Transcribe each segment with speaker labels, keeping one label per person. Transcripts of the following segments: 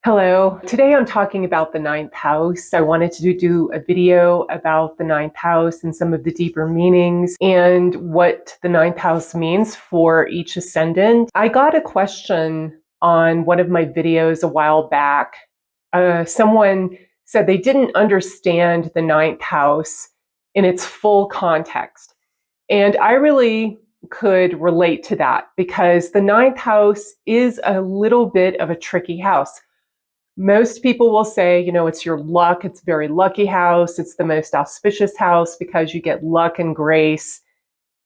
Speaker 1: Hello. Today I'm talking about the ninth house. I wanted to do a video about the ninth house and some of the deeper meanings and what the ninth house means for each ascendant. I got a question on one of my videos a while back. Someone said they didn't understand the ninth house in its full context. And I really could relate to that because the ninth house is a little bit of a tricky house. Most people will say, it's your luck. It's a very lucky house. It's the most auspicious house because you get luck and grace.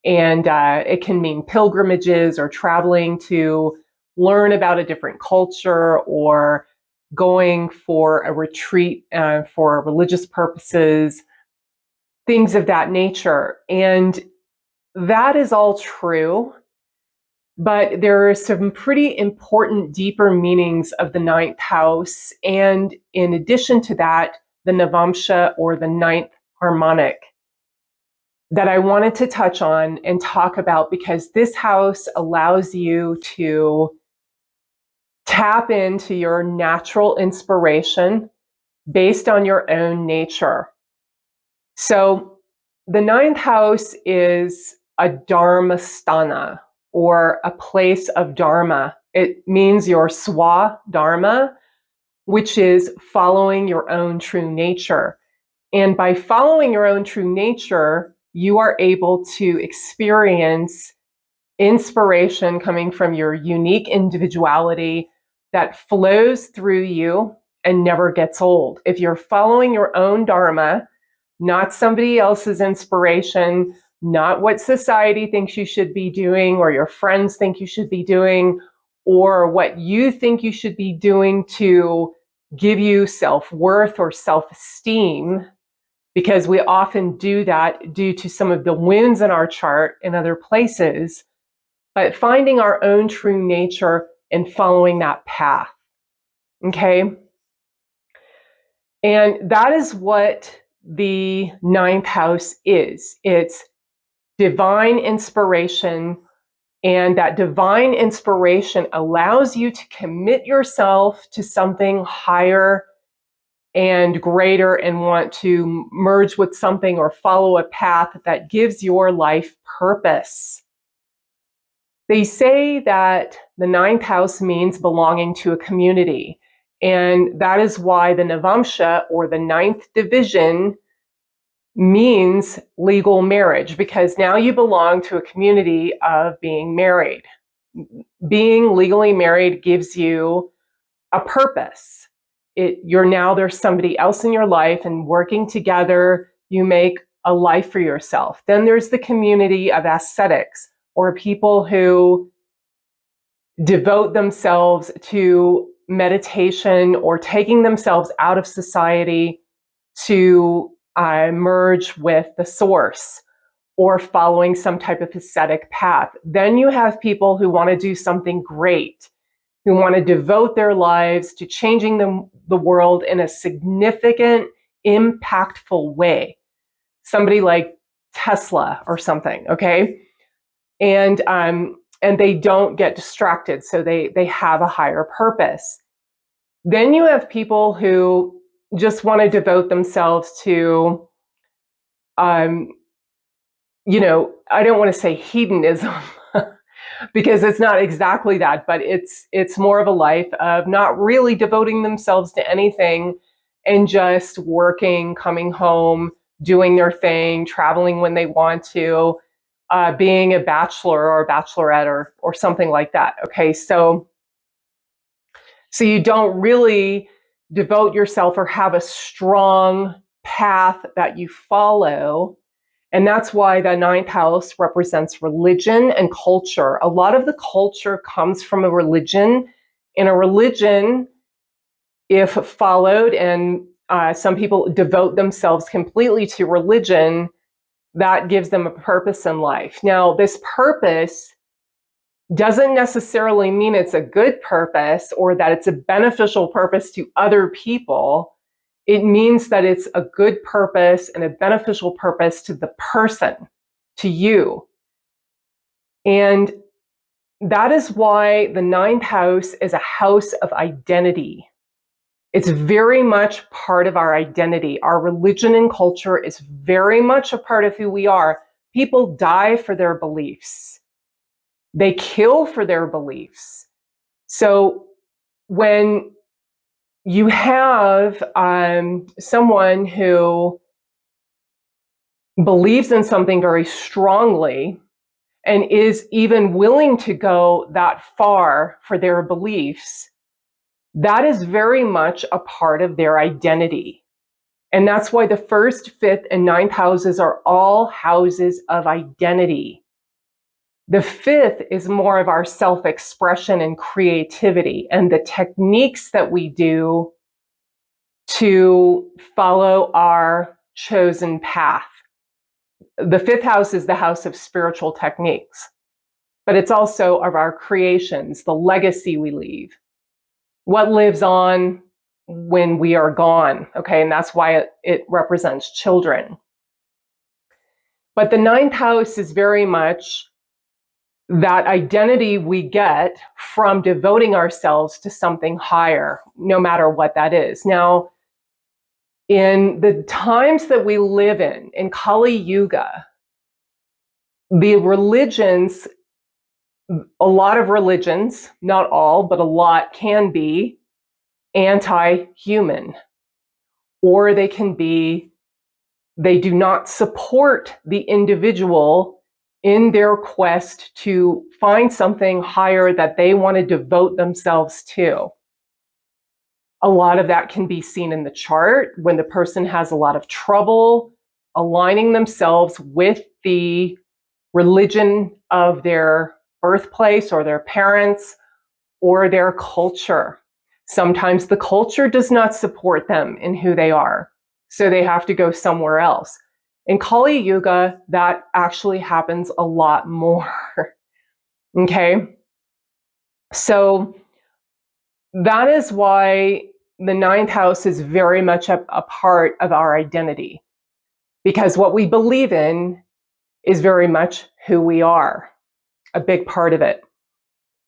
Speaker 1: And it can mean pilgrimages or traveling to learn about a different culture or going for a retreat for religious purposes, things of that nature. And that is all true. But there are some pretty important, deeper meanings of the ninth house. And in addition to that, the Navamsha or the ninth harmonic that I wanted to touch on and talk about because this house allows you to tap into your natural inspiration based on your own nature. So the ninth house is a dharmasthana, or a place of dharma. It means your swa-dharma, which is following your own true nature. And by following your own true nature, you are able to experience inspiration coming from your unique individuality that flows through you and never gets old. If you're following your own dharma, not somebody else's inspiration, not what society thinks you should be doing or your friends think you should be doing, or what you think you should be doing to give you self-worth or self-esteem, because we often do that due to some of the wounds in our chart in other places, but finding our own true nature and following that path, okay? And that is what the ninth house is. It's divine inspiration, and that divine inspiration allows you to commit yourself to something higher and greater and want to merge with something or follow a path that gives your life purpose. They say that the ninth house means belonging to a community, and that is why the Navamsha, or the ninth division, means legal marriage, because now you belong to a community of being married. Being legally married gives you a purpose. There's somebody else in your life, and working together, you make a life for yourself. Then there's the community of ascetics, or people who devote themselves to meditation or taking themselves out of society to merge with the source or following some type of ascetic path. Then you have people who want to do something great, who want to devote their lives to changing the world in a significant, impactful way. Somebody like Tesla or something, okay? And they don't get distracted, so they have a higher purpose. Then you have people who just want to devote themselves to, I don't want to say hedonism because it's not exactly that, but it's more of a life of not really devoting themselves to anything and just working, coming home, doing their thing, traveling when they want to, being a bachelor or a bachelorette or something like that. Okay, so you don't really devote yourself or have a strong path that you follow. And that's why the ninth house represents religion and culture. A lot of the culture comes from a religion. And a religion, if followed, and some people devote themselves completely to religion, that gives them a purpose in life. Now, this purpose doesn't necessarily mean it's a good purpose or that it's a beneficial purpose to other people. It means that it's a good purpose and a beneficial purpose to the person, to you. And that is why the ninth house is a house of identity. It's very much part of our identity. Our religion and culture is very much a part of who we are. People die for their beliefs. They kill for their beliefs. So when you have someone who believes in something very strongly and is even willing to go that far for their beliefs, that is very much a part of their identity. And that's why the first, fifth, and ninth houses are all houses of identity. The fifth is more of our self-expression and creativity and the techniques that we do to follow our chosen path. The fifth house is the house of spiritual techniques, but it's also of our creations, the legacy we leave, what lives on when we are gone, okay? And that's why it represents children. But the ninth house is very much that identity we get from devoting ourselves to something higher, no matter what that is. Now, in the times that we live in Kali Yuga, the religions, a lot of religions, not all, but a lot can be anti-human, or they do not support the individual in their quest to find something higher that they want to devote themselves to. A lot of that can be seen in the chart when the person has a lot of trouble aligning themselves with the religion of their birthplace or their parents or their culture. Sometimes the culture does not support them in who they are, so they have to go somewhere else. In Kali Yuga, that actually happens a lot more. Okay? So that is why the ninth house is very much a part of our identity, because what we believe in is very much who we are, a big part of it.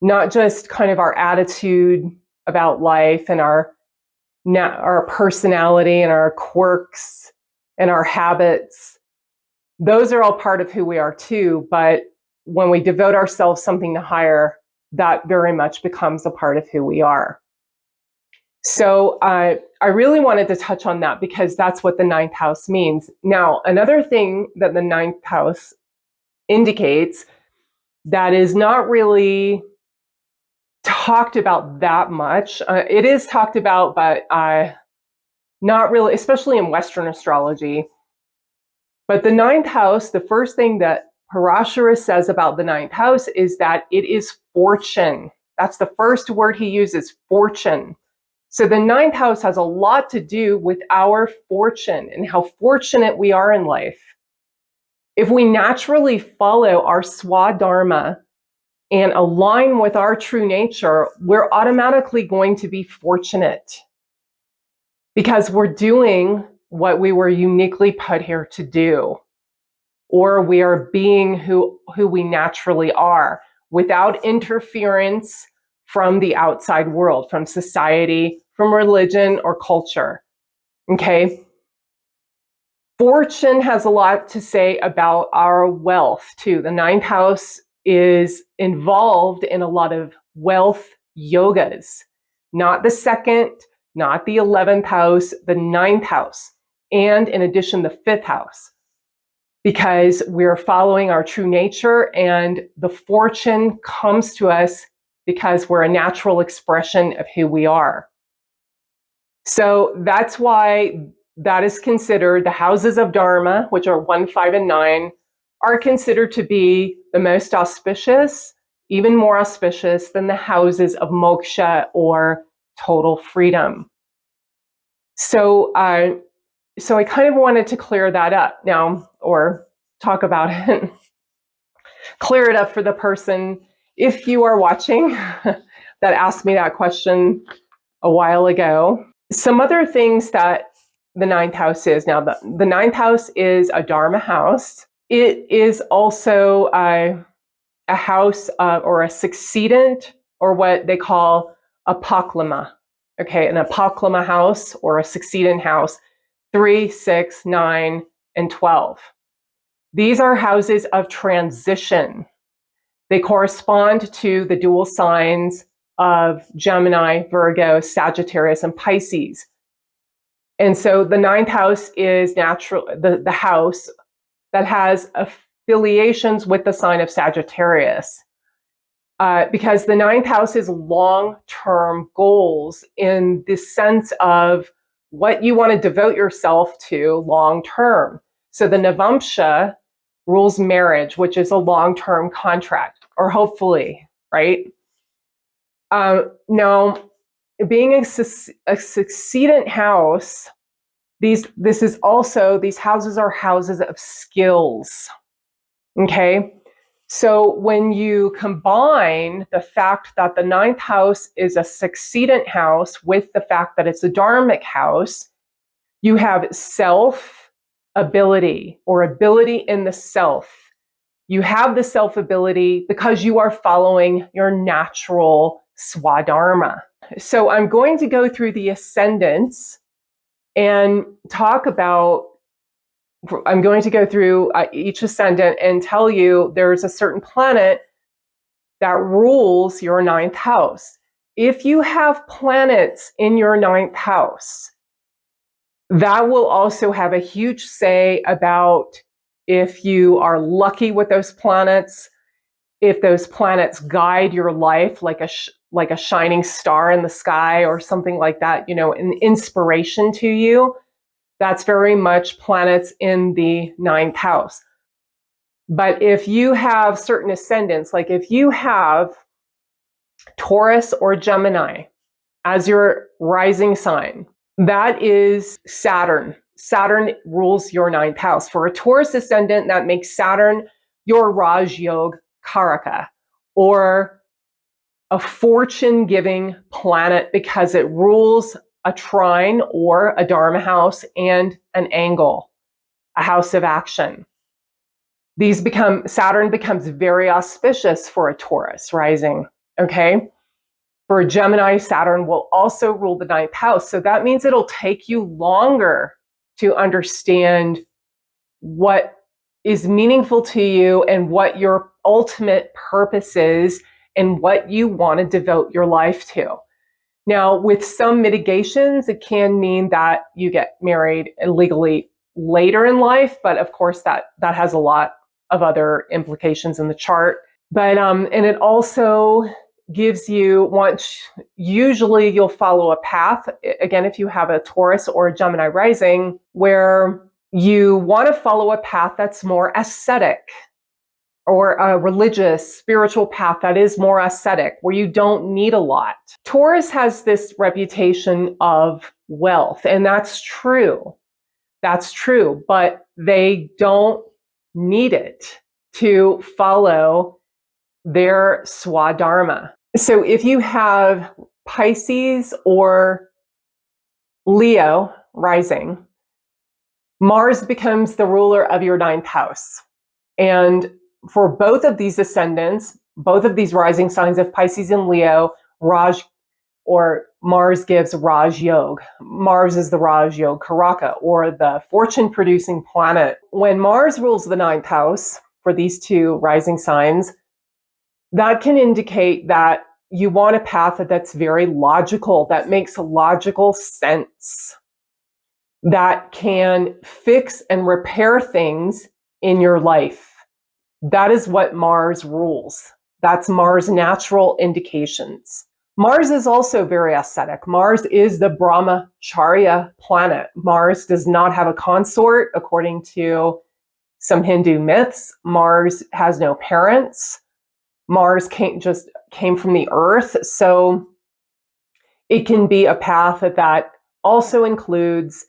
Speaker 1: Not just kind of our attitude about life and our personality and our quirks and our habits. Those are all part of who we are too, but when we devote ourselves something to higher, that very much becomes a part of who we are. So I really wanted to touch on that because that's what the ninth house means. Now, another thing that the ninth house indicates that is not really talked about that much. It is talked about, but not really, especially in Western astrology. But the ninth house, the first thing that Parashara says about the ninth house is that it is fortune. That's the first word he uses, fortune. So the ninth house has a lot to do with our fortune and how fortunate we are in life. If we naturally follow our swadharma and align with our true nature, we're automatically going to be fortunate because we're doing what we were uniquely put here to do, or we are being who we naturally are without interference from the outside world, from society, from religion or culture. Okay? Fortune has a lot to say about our wealth too. The ninth house is involved in a lot of wealth yogas, not the second, not the 11th house, the ninth house, and in addition, the fifth house, because we're following our true nature and the fortune comes to us because we're a natural expression of who we are. So that's why that is considered the houses of Dharma, which are 1, 5, and 9, are considered to be the most auspicious, even more auspicious than the houses of moksha or total freedom. So I kind of wanted to clear that up now, or talk about it, clear it up for the person, if you are watching, that asked me that question a while ago. Some other things that the ninth house is. Now, the ninth house is a Dharma house. It is also a house or a succedent, or what they call a paklama. okay, an apoklima house or a succedent house, 3, 6, 9, and 12. These are houses of transition. They correspond to the dual signs of Gemini, Virgo, Sagittarius, and Pisces. And so the ninth house is the house that has affiliations with the sign of Sagittarius. Because the ninth house is long-term goals in the sense of what you want to devote yourself to long-term. So the Navamsha rules marriage, which is a long-term contract, or hopefully, right? Now, being a succedent house, these houses are houses of skills, okay? So when you combine the fact that the ninth house is a succedent house with the fact that it's a dharmic house, you have self-ability or ability in the self. You have the self-ability because you are following your natural swadharma. So I'm going to go through the ascendants and talk about I'm going to go through each ascendant and tell you there's a certain planet that rules your ninth house. If you have planets in your ninth house, that will also have a huge say about if you are lucky with those planets, if those planets guide your life like a shining star in the sky or something like that, an inspiration to you. That's very much planets in the ninth house. But if you have certain ascendants, like if you have Taurus or Gemini as your rising sign, that is Saturn. Saturn rules your ninth house. For a Taurus ascendant, that makes Saturn your Raj Yog Karaka, or a fortune-giving planet because it rules a trine or a dharma house and an angle, a house of action. Saturn becomes very auspicious for a Taurus rising, okay? For a Gemini, Saturn will also rule the ninth house. So that means it'll take you longer to understand what is meaningful to you and what your ultimate purpose is and what you want to devote your life to. Now, with some mitigations, it can mean that you get married legally later in life, but of course that has a lot of other implications in the chart. But and it also gives you usually you'll follow a path. Again, if you have a Taurus or a Gemini rising, where you want to follow a path that's more ascetic, or a religious, spiritual path that is more ascetic, where you don't need a lot. Taurus has this reputation of wealth, and that's true. That's true, but they don't need it to follow their swadharma. So if you have Pisces or Leo rising, Mars becomes the ruler of your ninth house. And for both of these ascendants, both of these rising signs of Pisces and Leo, Raj or Mars gives Raj Yog. Mars is the Raj Yog Karaka, or the fortune-producing planet. When Mars rules the ninth house for these two rising signs, that can indicate that you want a path that's very logical, that makes logical sense, that can fix and repair things in your life. That is what Mars rules. That's Mars' natural indications. Mars is also very ascetic. Mars is the brahmacharya planet. Mars does not have a consort, according to some Hindu myths. Mars has no parents. Mars came from the earth. So it can be a path that also includes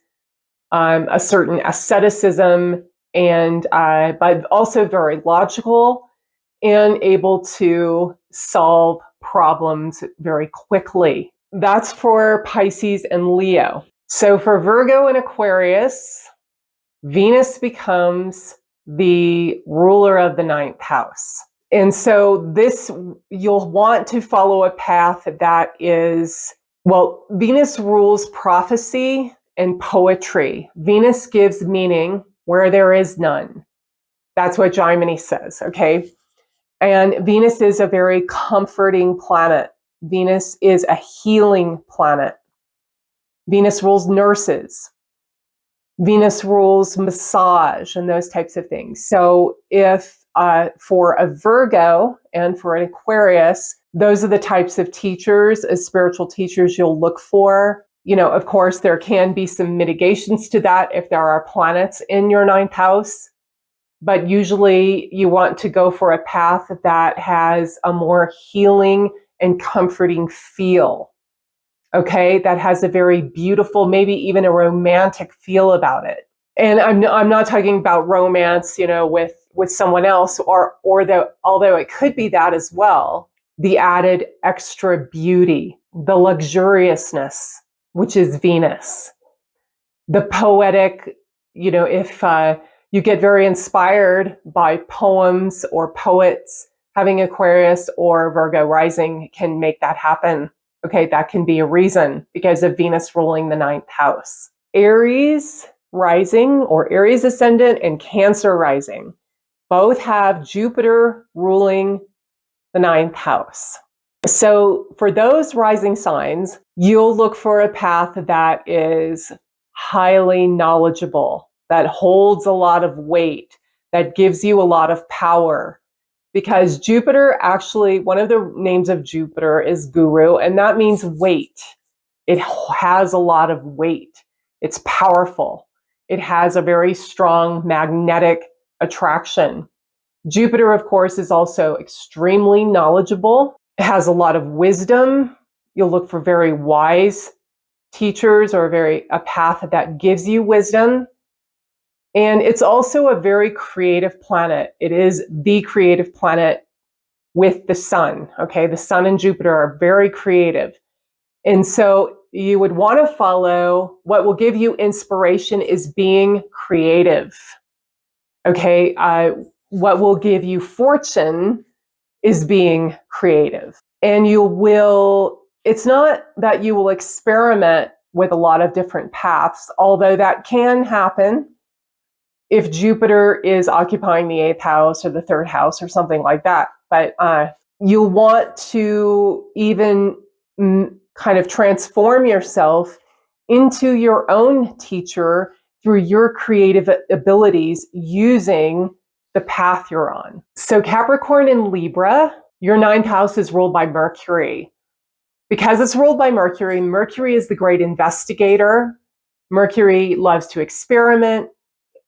Speaker 1: a certain asceticism, and but also very logical and able to solve problems very quickly. That's for Pisces and Leo. So for Virgo and Aquarius, Venus becomes the ruler of the ninth house. And so you'll want to follow a path that is Well, Venus rules prophecy and poetry. Venus gives meaning where there is none. That's what Gemini says, okay? And Venus is a very comforting planet. Venus is a healing planet. Venus rules nurses. Venus rules massage and those types of things. So if for a Virgo and for an Aquarius, those are the types of teachers, as spiritual teachers, you'll look for. You know, of course, there can be some mitigations to that if there are planets in your ninth house. But usually you want to go for a path that has a more healing and comforting feel. Okay, that has a very beautiful, maybe even a romantic feel about it. And I'm not talking about romance, you know, with someone else, or although it could be that as well, the added extra beauty, the luxuriousness, which is Venus, the poetic, you know, if you get very inspired by poems or poets, having Aquarius or Virgo rising can make that happen. Okay, that can be a reason because of Venus ruling the ninth house. Aries rising or Aries ascendant and Cancer rising both have Jupiter ruling the ninth house. So for those rising signs, you'll look for a path that is highly knowledgeable, that holds a lot of weight, that gives you a lot of power. Because Jupiter, actually, one of the names of Jupiter is guru, and that means weight. It has a lot of weight. It's powerful. It has a very strong magnetic attraction. Jupiter, of course, is also extremely knowledgeable. It has a lot of wisdom. You'll look for very wise teachers or a path that gives you wisdom. And it's also a very creative planet. It is the creative planet with the sun. Okay, the sun and Jupiter are very creative. And so you would want to follow what will give you inspiration is being creative. Okay, what will give you fortune is being creative. And it's not that you will experiment with a lot of different paths, although that can happen if Jupiter is occupying the 8th house or the 3rd house or something like that. But you'll want to even kind of transform yourself into your own teacher through your creative abilities using the path you're on. So Capricorn and Libra, your 9th house is ruled by Mercury. Because it's ruled by Mercury, Mercury is the great investigator. Mercury loves to experiment.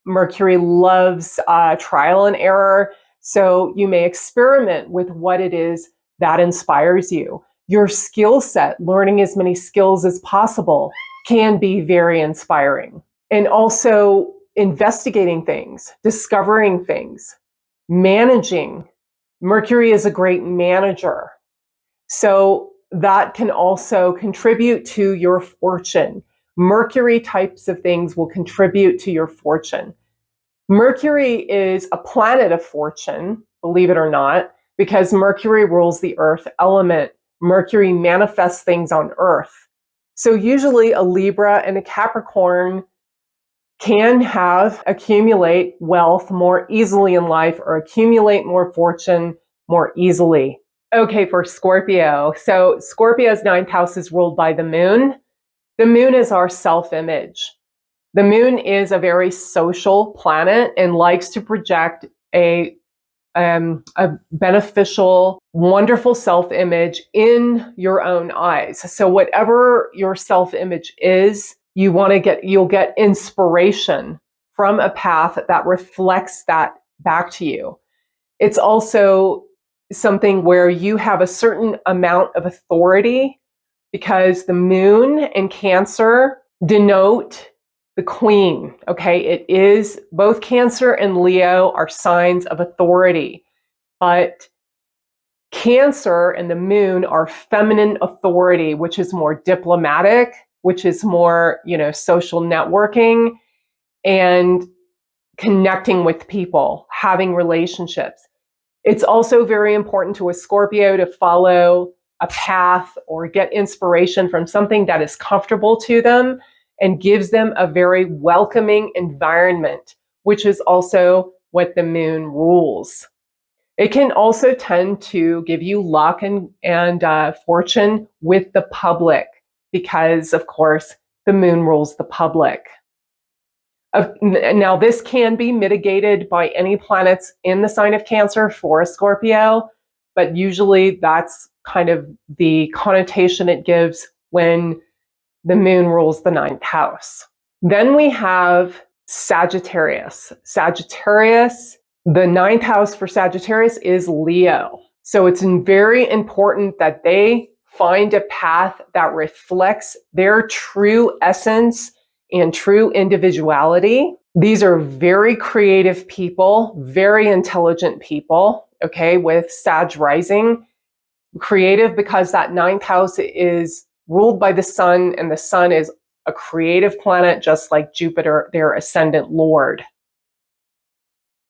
Speaker 1: Mercury loves trial and error. So you may experiment with what it is that inspires you. Your skill set, learning as many skills as possible, can be very inspiring. And also investigating things, discovering things, managing. Mercury is a great manager. So that can also contribute to your fortune. Mercury types of things will contribute to your fortune. Mercury is a planet of fortune, believe it or not, because Mercury rules the earth element. Mercury manifests things on earth. So usually a Libra and a Capricorn can accumulate wealth more easily in life or accumulate more fortune more easily. Okay, for Scorpio. So Scorpio's 9th house is ruled by the moon. The moon is our self-image. The moon is a very social planet and likes to project a beneficial, wonderful self-image in your own eyes. So whatever your self-image is, you'll get inspiration from a path that reflects that back to you. It's also something where you have a certain amount of authority because the moon and Cancer denote the queen. Okay, it is both Cancer and Leo are signs of authority, but Cancer and the moon are feminine authority, which is more diplomatic, which is more, social networking and connecting with people, having relationships. It's also very important to a Scorpio to follow a path or get inspiration from something that is comfortable to them and gives them a very welcoming environment, which is also what the moon rules. It can also tend to give you luck and fortune with the public because, of course, the moon rules the public. Now, this can be mitigated by any planets in the sign of Cancer for a Scorpio, but usually that's kind of the connotation it gives when the moon rules the 9th house. Then we have Sagittarius. Sagittarius, the 9th house for Sagittarius is Leo. So it's very important that they find a path that reflects their true essence and true individuality. These are very creative people, very intelligent people, okay, with Sag rising. Creative because that 9th house is ruled by the sun, and the sun is a creative planet, just like Jupiter, their ascendant lord.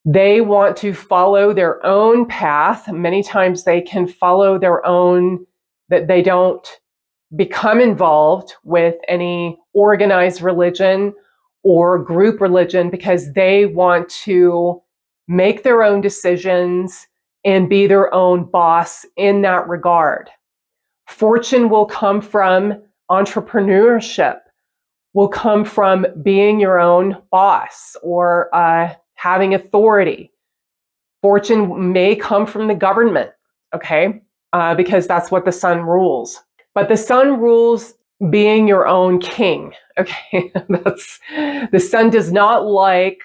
Speaker 1: They want to follow their own path. Many times they can follow their own, that they don't become involved with any organized religion or group religion because they want to make their own decisions and be their own boss in that regard. Fortune will come from entrepreneurship, will come from being your own boss or having authority. Fortune may come from the government, okay, because that's what the sun rules. But the sun rules being your own king, okay? The sun does not like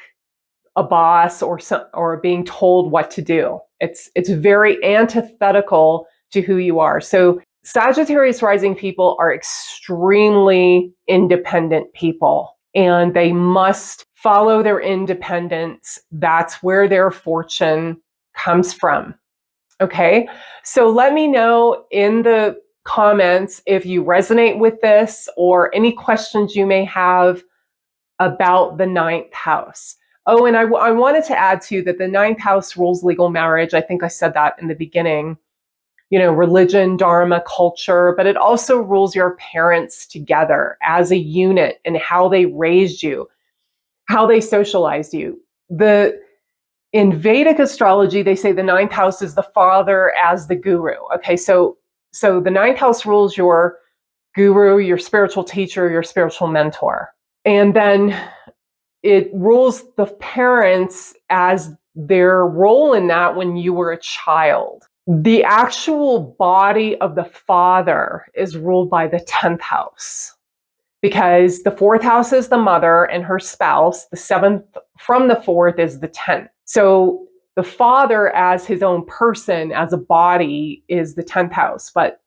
Speaker 1: a boss or being told what to do. It's very antithetical to who you are. So Sagittarius rising people are extremely independent people, and they must follow their independence. That's where their fortune comes from. Okay, so let me know in the comments if you resonate with this or any questions you may have about the 9th house. Oh, and I wanted to add too that the 9th house rules legal marriage. I think I said that in the beginning. You know, religion, dharma, culture, but it also rules your parents together as a unit and how they raised you, how they socialized you. In Vedic astrology, they say the 9th house is the father as the guru. Okay, so the 9th house rules your guru, your spiritual teacher, your spiritual mentor. And then it rules the parents as their role in that when you were a child. The actual body of the father is ruled by the 10th house because the 4th house is the mother and her spouse. The 7th from the 4th is the 10th. So the father as his own person, as a body, is the 10th house. But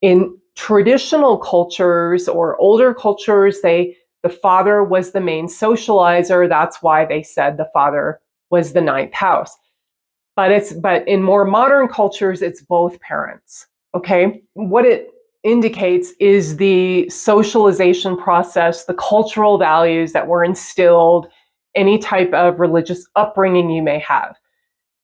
Speaker 1: in traditional cultures or older cultures, the father was the main socializer. That's why they said the father was the 9th house. But in more modern cultures, it's both parents. Okay, what it indicates is the socialization process, the cultural values that were instilled, any type of religious upbringing you may have.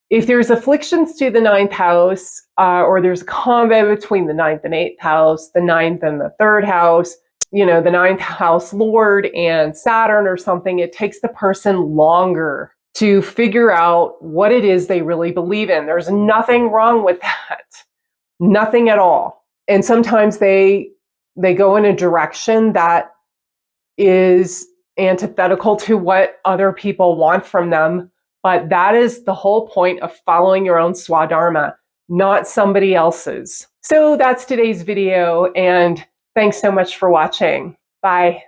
Speaker 1: If there's afflictions to the 9th house, or there's a combo between the 9th and 8th house, the 9th and the 3rd house, you know, the 9th house Lord and Saturn or something, it takes the person longer to figure out what it is they really believe in. There's nothing wrong with that. Nothing at all. And sometimes they go in a direction that is antithetical to what other people want from them. But that is the whole point of following your own swadharma, not somebody else's. So that's today's video, and thanks so much for watching. Bye.